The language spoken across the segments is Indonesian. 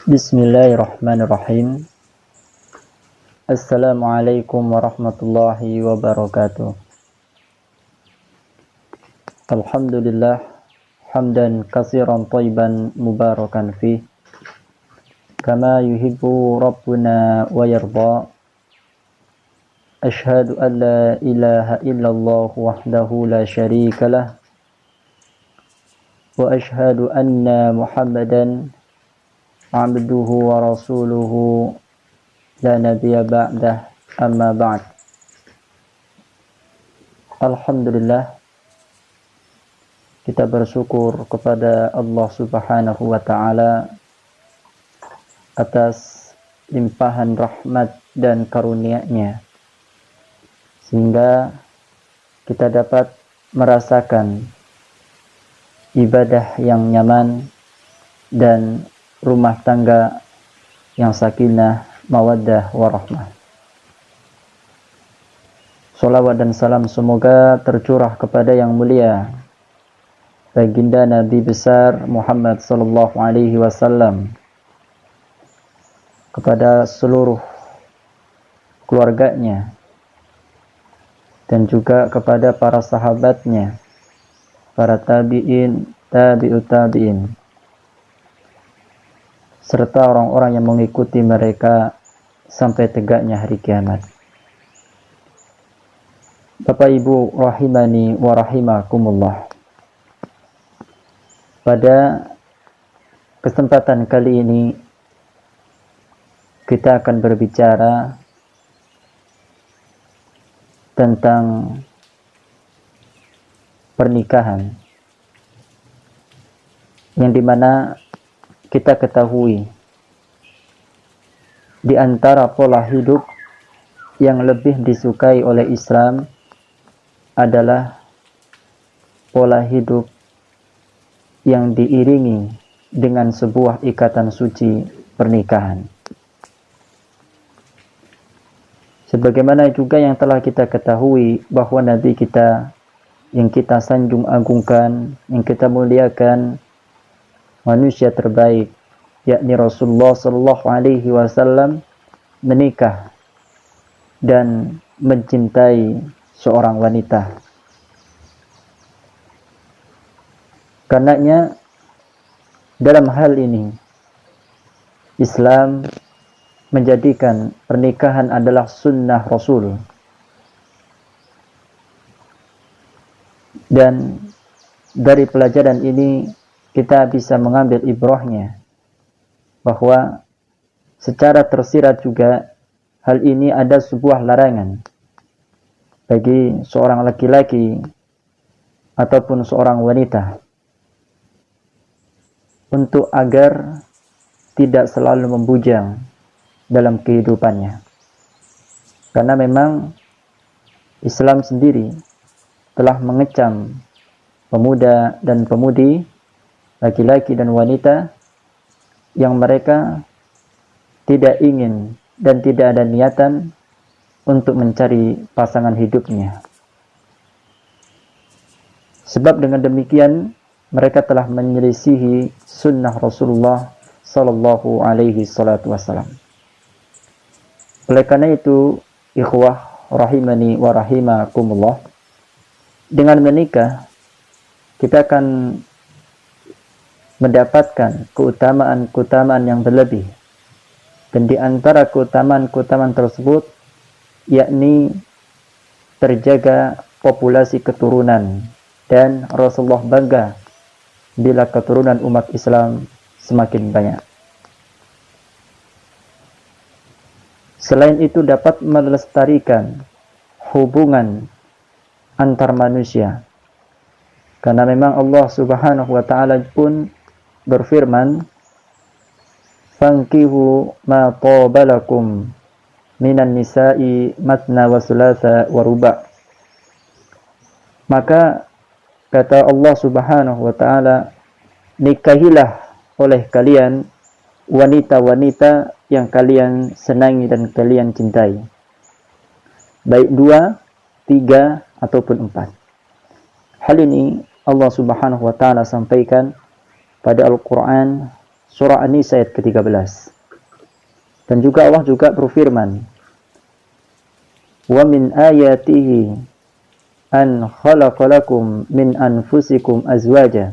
Bismillahirrahmanirrahim. Assalamualaikum warahmatullahi wabarakatuh. Alhamdulillah hamdan katsiran thayyiban mubarakan fih kama yuhibbu rabbuna wa yarda. Ashhadu an la ilaha illallah wahdahu la syarika lah wa ashhadu anna Muhammadan abduhu wa rasuluhu la nabiyya ba'dah, amma ba'd. Alhamdulillah, kita bersyukur kepada Allah Subhanahu wa ta'ala atas limpahan rahmat dan karunia-Nya, sehingga kita dapat merasakan ibadah yang nyaman dan rumah tangga yang sakinah, mawaddah, warahmah. Salawat dan salam semoga tercurah kepada yang mulia baginda Nabi besar Muhammad sallallahu alaihi wasallam, kepada seluruh keluarganya dan juga kepada para sahabatnya, para tabi'in, tabi'ut tabi'in, serta orang-orang yang mengikuti mereka sampai tegaknya hari kiamat. Bapak Ibu rahimani wa rahimakumullah. Pada kesempatan kali ini kita akan berbicara tentang pernikahan, yang dimana kita ketahui di antara pola hidup yang lebih disukai oleh Islam adalah pola hidup yang diiringi dengan sebuah ikatan suci pernikahan. Sebagaimana juga yang telah kita ketahui bahwa Nabi kita yang kita sanjung agungkan, yang kita muliakan, manusia terbaik, yakni Rasulullah sallallahu alaihi wasallam, menikah dan mencintai seorang wanita. Karenanya dalam hal ini Islam menjadikan pernikahan adalah sunnah Rasul, dan dari pelajaran ini kita bisa mengambil ibrahnya bahwa secara tersirat juga hal ini ada sebuah larangan bagi seorang laki-laki ataupun seorang wanita untuk agar tidak selalu membujang dalam kehidupannya. Karena memang Islam sendiri telah mengecam pemuda dan pemudi, laki-laki dan wanita, yang mereka tidak ingin dan tidak ada niatan untuk mencari pasangan hidupnya. Sebab dengan demikian mereka telah menyelisihi sunnah Rasulullah sallallahu alaihi salatu wasallam. Oleh karena itu, ikhwah rahimani wa rahimakumullah, dengan menikah kita akan mendapatkan keutamaan-keutamaan yang berlebih. Dan di antara keutamaan-keutamaan tersebut yakni terjaga populasi keturunan, dan Rasulullah bangga bila keturunan umat Islam semakin banyak. Selain itu dapat melestarikan hubungan antar manusia, karena memang Allah Subhanahu wa ta'ala pun berfirman, "Fankihu ma tabalakum minan nisa'i matna wa thulatha wa ruba'." Maka kata Allah Subhanahu wa ta'ala, nikahilah oleh kalian wanita-wanita yang kalian senangi dan kalian cintai, baik 2, 3 ataupun 4. Hal ini Allah Subhanahu wa ta'ala sampaikan pada Al-Quran surah An-Nisa ayat ke-13. Dan juga Allah juga berfirman, wa min ayatihi an khalaqalakum min anfusikum azwaja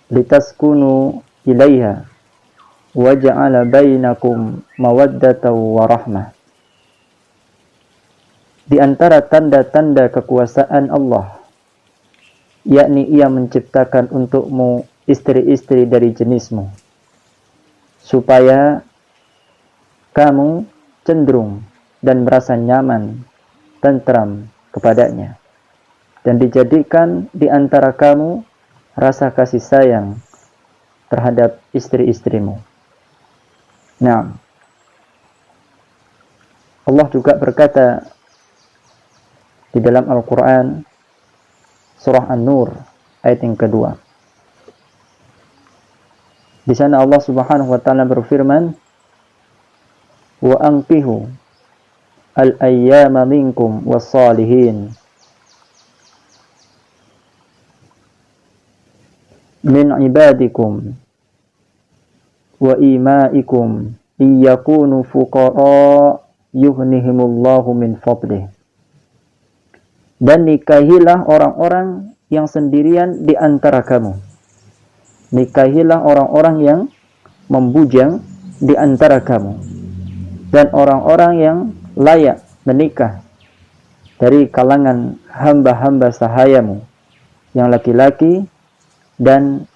litaskunu ilaiha wa ja'ala bainakum mawaddatan wa rahmah. Di antara tanda-tanda kekuasaan Allah, yakni Ia menciptakan untukmu istri-istri dari jenismu, supaya kamu cenderung dan merasa nyaman, tentram kepadanya, dan dijadikan di antara kamu rasa kasih sayang terhadap istri-istrimu. Nah, Allah juga berkata di dalam Al-Quran, surah An-Nur ayat yang kedua. Di sana Allah Subhanahu wa taala berfirman, wa ankihu al-ayyama minkum was-salihin min ibadikum wa imaikum iyakunu fuqara yughnihimullahu min fadlih. Dan nikahilah orang-orang yang sendirian di antara kamu. Nikahilah orang-orang yang membujang di antara kamu, dan orang-orang yang layak menikah dari kalangan hamba-hamba sahayamu yang laki-laki dan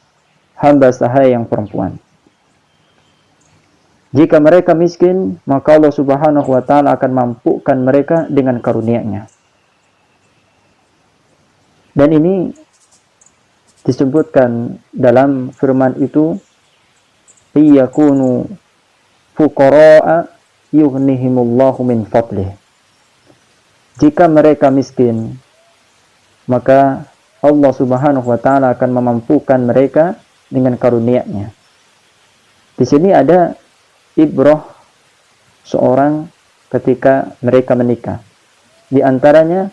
hamba sahaya yang perempuan. Jika mereka miskin, maka Allah Subhanahu wa taala akan mampukan mereka dengan karunia-Nya. Dan ini disebutkan dalam firman itu, iyakunu fuqara'a yughnihimullahu min fadlih. Jika mereka miskin, maka Allah Subhanahu wa taala akan memampukan mereka dengan karunia-Nya. Di sini ada ibrah seorang ketika mereka menikah. Di antaranya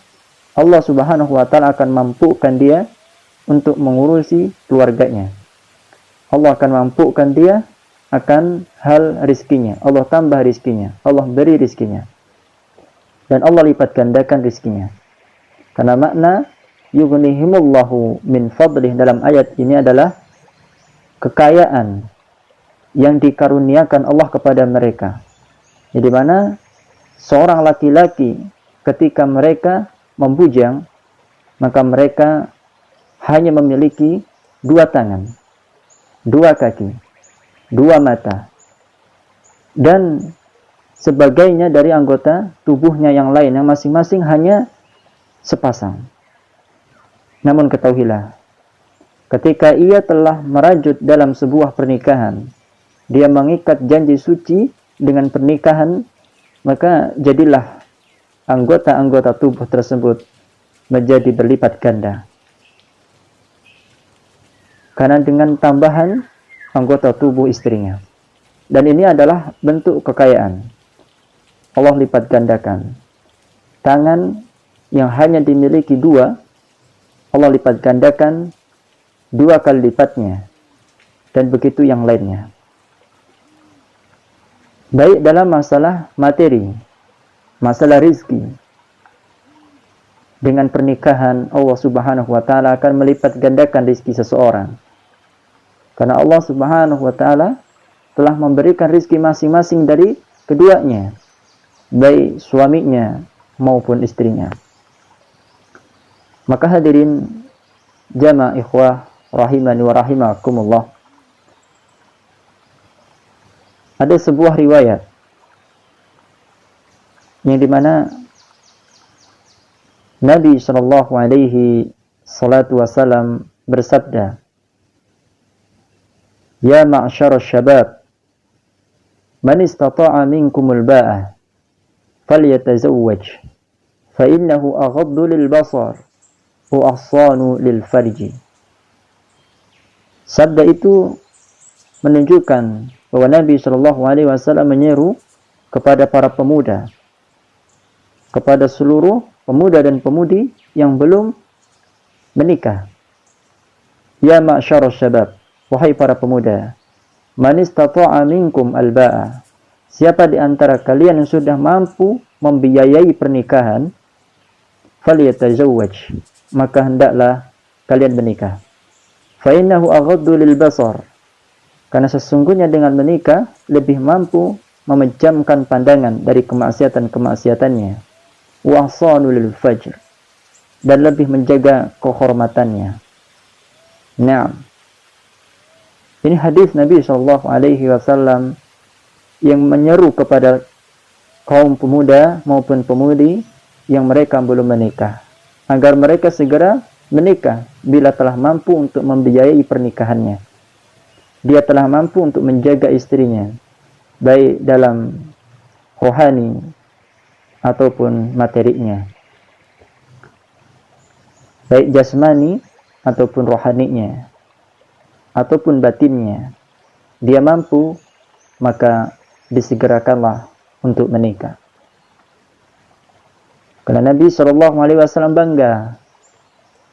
Allah Subhanahu wa taala akan mampukan dia untuk mengurusi keluarganya. Allah akan mampukan dia akan hal rizkinya. Allah tambah rizkinya. Allah beri rizkinya. Dan Allah lipat gandakan rizkinya. Karena makna yughnihimullahu min fadlih dalam ayat ini adalah kekayaan yang dikaruniakan Allah kepada mereka. Di mana seorang laki-laki ketika mereka membujang, maka mereka hanya memiliki 2 tangan, 2 kaki, 2 mata, dan sebagainya dari anggota tubuhnya yang lain, yang masing-masing hanya sepasang. Namun ketahuilah, ketika ia telah merajut dalam sebuah pernikahan, dia mengikat janji suci dengan pernikahan, maka jadilah anggota-anggota tubuh tersebut menjadi berlipat ganda. Karena dengan tambahan anggota tubuh istrinya. Dan ini adalah bentuk kekayaan. Allah lipat gandakan. Tangan yang hanya dimiliki 2, Allah lipat gandakan 2 kali lipatnya. Dan begitu yang lainnya. Baik dalam masalah materi, masalah rizki. Dengan pernikahan, Allah Subhanahu wa taala akan melipat gandakan rizki seseorang. Karena Allah Subhanahu wa taala telah memberikan rizki masing-masing dari keduanya, baik suaminya maupun istrinya. Maka hadirin jamaah ikhwah rahimani wa rahimakumullah, ada sebuah riwayat yang dimana Nabi sallallahu alaihi salatu wasallam bersabda, ya ma'syar syabab, man istata'a minkumul ba'ah falyatazawwaj fa innahu aghaddu lil basar wa ahsanu lil farji. Sabda itu menunjukkan bahwa Nabi sallallahu alaihi wasallam menyeru kepada para pemuda, kepada seluruh pemuda dan pemudi yang belum menikah. Ya ma'syar syabab, wahai para pemuda, man istata'a minkum al-ba'a, siapa di antara kalian yang sudah mampu membiayai pernikahan, falyatazawwaj, maka hendaklah kalian menikah. Fa innahu aghaddu lil basar, karena sesungguhnya dengan menikah lebih mampu memejamkan pandangan dari kemaksiatan-kemaksiatannya, wa ahsanu lil fajr, dan lebih menjaga kehormatannya. Nah, ini hadis Nabi Shallallahu Alaihi Wasallam yang menyeru kepada kaum pemuda maupun pemudi yang mereka belum menikah, agar mereka segera menikah bila telah mampu untuk membiayai pernikahannya. Dia telah mampu untuk menjaga istrinya, baik dalam rohani ataupun materinya, baik jasmani ataupun rohaninya, ataupun batinnya. Dia mampu, maka disegerakanlah untuk menikah. Karena Nabi SAW bangga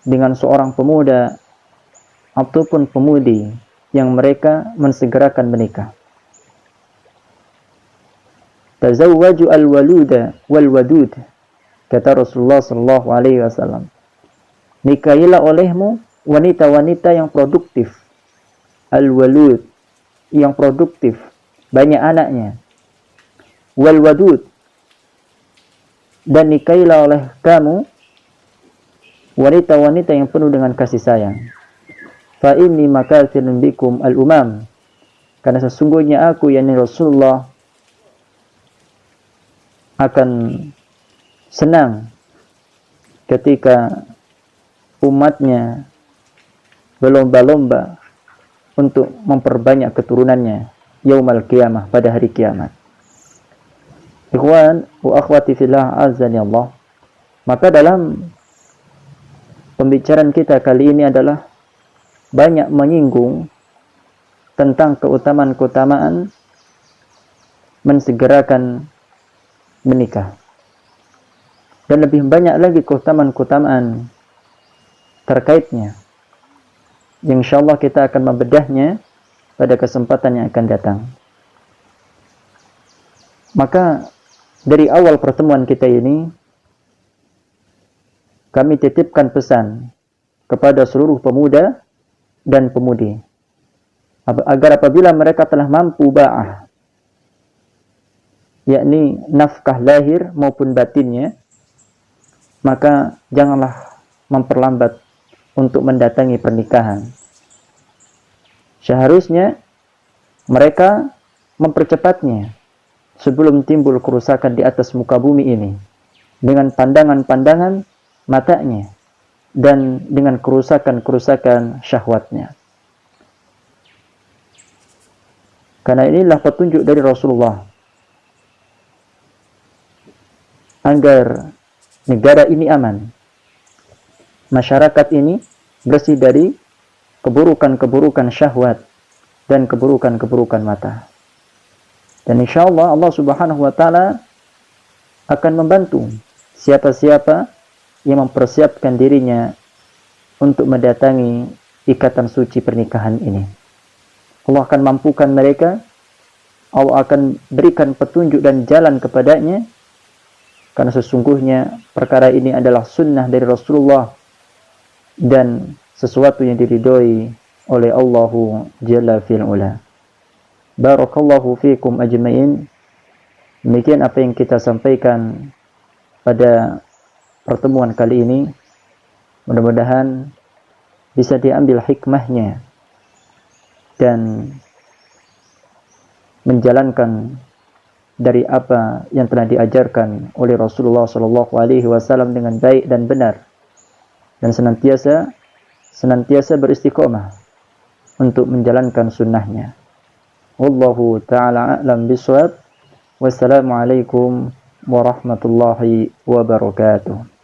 dengan seorang pemuda ataupun pemudi yang mereka mensegerakan menikah. Tazawwaju al-waluda wal-wadud, kata Rasulullah SAW. Nikahilah olehmu wanita-wanita yang produktif, al-walud, yang produktif, banyak anaknya, wal-wadud, dan nikahilah oleh kamu wanita-wanita yang penuh dengan kasih sayang. Fa inni makathirun bikum al-umam, karena sesungguhnya aku, yakni Rasulullah, akan senang ketika umatnya berlomba-lomba untuk memperbanyak keturunannya yaumal qiyamah, pada hari kiamat. Ikhwan wa akhwati fillah azani Allah, maka dalam pembicaraan kita kali ini adalah banyak menyinggung tentang keutamaan-keutamaan mensegerakan menikah, dan lebih banyak lagi keutamaan-keutamaan terkaitnya. Insyaallah kita akan membedahnya pada kesempatan yang akan datang. Maka dari awal pertemuan kita ini, kami titipkan pesan kepada seluruh pemuda dan pemudi, agar apabila mereka telah mampu ba'ah, yakni nafkah lahir maupun batinnya, maka janganlah memperlambat untuk mendatangi pernikahan. Seharusnya mereka mempercepatnya sebelum timbul kerusakan di atas muka bumi ini, dengan pandangan-pandangan matanya dan dengan kerusakan-kerusakan syahwatnya. Karena inilah petunjuk dari Rasulullah agar negara ini aman, masyarakat ini bersih dari keburukan-keburukan syahwat dan keburukan-keburukan mata. Dan insyaallah Allah Subhanahu wa taala akan membantu siapa-siapa yang mempersiapkan dirinya untuk mendatangi ikatan suci pernikahan ini. Allah akan mampukan mereka, Allah akan berikan petunjuk dan jalan kepadanya, karena sesungguhnya perkara ini adalah sunnah dari Rasulullah dan sesuatu yang diridhoi oleh Allahu Jalla fi'ala. Barakallahu fiikum ajma'in. Demikian apa yang kita sampaikan pada pertemuan kali ini. Mudah-mudahan bisa diambil hikmahnya dan menjalankan dari apa yang telah diajarkan oleh Rasulullah SAW dengan baik dan benar, dan senantiasa beristiqomah untuk menjalankan sunnahnya. Wallahu ta'ala a'lam bishawab. Wassalamualaikum warahmatullahi wabarakatuh.